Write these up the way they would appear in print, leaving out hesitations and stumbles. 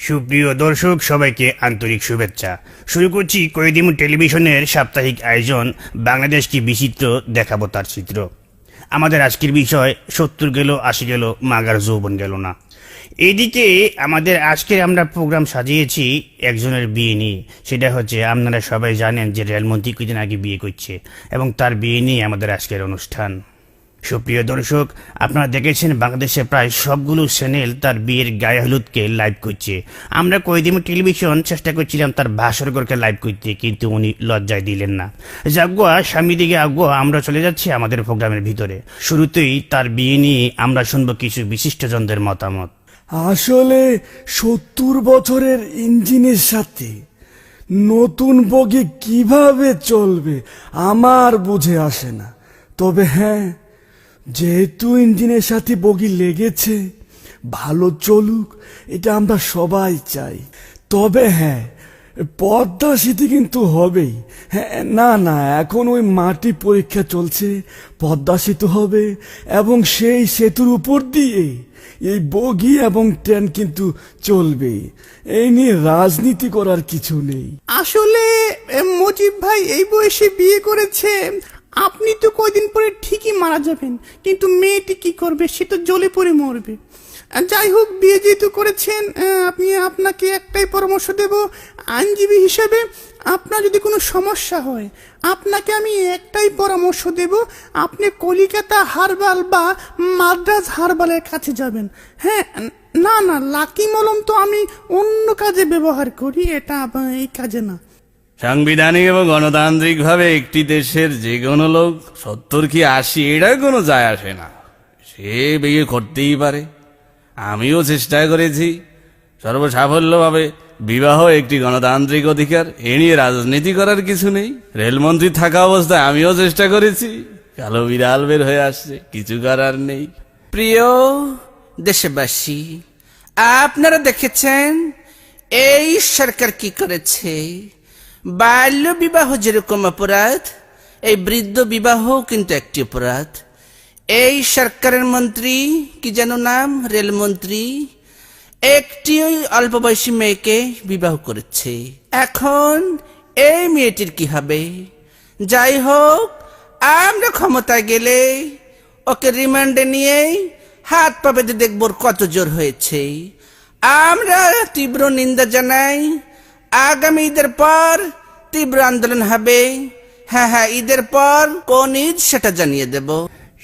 সুপ্রিয় দর্শক, সবাইকে আন্তরিক শুভেচ্ছা। শুরু করছি কয়েদিমু টেলিভিশনের সাপ্তাহিক আয়োজন বাংলাদেশ কি বিচিত্র, দেখাবো তার চিত্র। আমাদের আজকের বিষয় 70 গেল 80 গেল, মাগার যৌবন গেল না। এইদিকে আমাদের আজকের আমরা প্রোগ্রাম সাজিয়েছি একজনের বিয়ে নিয়ে। সেটা হচ্ছে, আপনারা সবাই জানেন যে রেলমন্ত্রী কিছুদিন আগে বিয়ে করছে এবং তার বিয়ে নিয়ে আমাদের আজকের অনুষ্ঠান। সুপ্রিয় দর্শক, আপনারা দেখেছেন বাংলাদেশে প্রায় সবগুলো চ্যানেল তার বিয়ের গায়ে হলুদকে লাইভ করছে। আমরা কয়েদিমু টেলিভিশন চেষ্টা করছিলাম তার ভাস্করকে লাইভ করতে, কিন্তু উনি লজ্জায় দিলেন না। যাগুয়া স্বামী দিকে আগুয়া, আমরা চলে যাচ্ছি আমাদের প্রোগ্রামের ভিতরে। শুরুতেই তার বিয়ে নিয়ে আমরা শুনবো কিছু বিশিষ্টজনদের মতামত। আসলে 70 বছরের ইঞ্জিনের সাথে নতুন বগি কিভাবে চলবে আমার বুঝে আসে না। তবে হ্যাঁ, যেহেতু ইঞ্জিনের সাথে বগি লেগেছে, ভালো চলুক, এটা আমরা সবাই চাই। তবে হ্যাঁ, পদ্মা সেতু কিন্তু হবেই। হ্যাঁ, না, এখন ওই মাটি পরীক্ষা চলছে, পদ্মা সেতু হবে এবং সেই সেতুর উপর দিয়ে এই বগি এবং ট্রেন কিন্তু চলবে। এই নিয়ে রাজনীতি করার কিছু নেই। আসলে মুজিব ভাই এই বয়সে বিয়ে করেছে। আপনি তো কয়দিন পরে ঠিকই মারা যাবেন, কিন্তু মেয়েটি কি করবে? সে তো জ্বলে পড়ে মরবে। যাই হোক, বিয়ে যেহেতু করেছেন, আপনাকে একটাই পরামর্শ দেব আইনজীবী হিসেবে। আপনার যদি কোনো সমস্যা হয়, আপনাকে আমি একটাই পরামর্শ দেব, আপনি কলিকাতা হারবাল বা মাদ্রাজ হারবালের কাছে যাবেন। হ্যাঁ, না, লাকি মলম তো আমি অন্য কাজে ব্যবহার করি, এটা এই কাজে না। সাংবিধানিক এবং গণতান্ত্রিক ভাবে একটি দেশের যে কোনো লোক 70 কি 80 এটা কোনো যায় আসে না, সে বিয়ে করতেই পারে। আমিও চেষ্টা করেছি সর্বসাফল্যভাবে। বিবাহ একটি গণতান্ত্রিক অধিকার, এ নিয়ে রাজনীতি করার কিছু নেই। রেলমন্ত্রী থাকা অবস্থায় আমিও চেষ্টা করেছি, কালো বিড়াল বের হয়ে আসছে, কিছু করার নেই। প্রিয় দেশবাসী, আপনারা দেখেছেন এই সরকার কি করেছে। বাল্য বিবাহ যেরকম অপরাধ, এই বৃদ্ধ বিবাহ কিন্তু একটি অপরাধ। এই সরকারের মন্ত্রী কি যেন নাম, রেলমন্ত্রী, একটি অল্প বয়সী মেয়েকে বিবাহ করেছে। এখন এই মেয়েটির কি হবে? যাই হোক, আমরা ক্ষমতায় গেলে ওকে রিমান্ডে নিয়ে হাত পা বেঁধে দেখব কত জোর হয়েছে। আমরা তীব্র নিন্দা জানাই। আগামী ঈদের পর তীব্র আন্দোলন হবে। হ্যাঁ, ঈদের পর কোন ঈদ সেটা জানিয়ে দেব।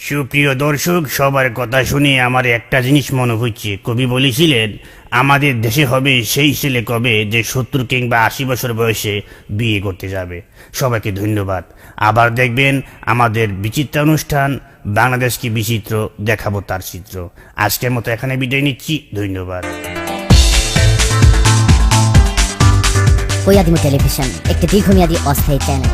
সুপ্রিয় দর্শক, সবার কথা শুনে আমার একটা জিনিস মনে হচ্ছে, কবি বলেছিলেন আমাদের দেশে হবে সেই ছেলে কবে যে 70 কিংবা 80 বছর বয়সে বিয়ে করতে যাবে। সবাইকে ধন্যবাদ। আবার দেখবেন আমাদের বিচিত্র অনুষ্ঠান বাংলাদেশ কি বিচিত্র, দেখাবো তার চিত্র। আজকের মতো এখানে বিদায় নিচ্ছি, ধন্যবাদ। কয়েদিমু টেলিভিশন একটি দীর্ঘমেয়াদী অস্থায়ী চ্যানেল।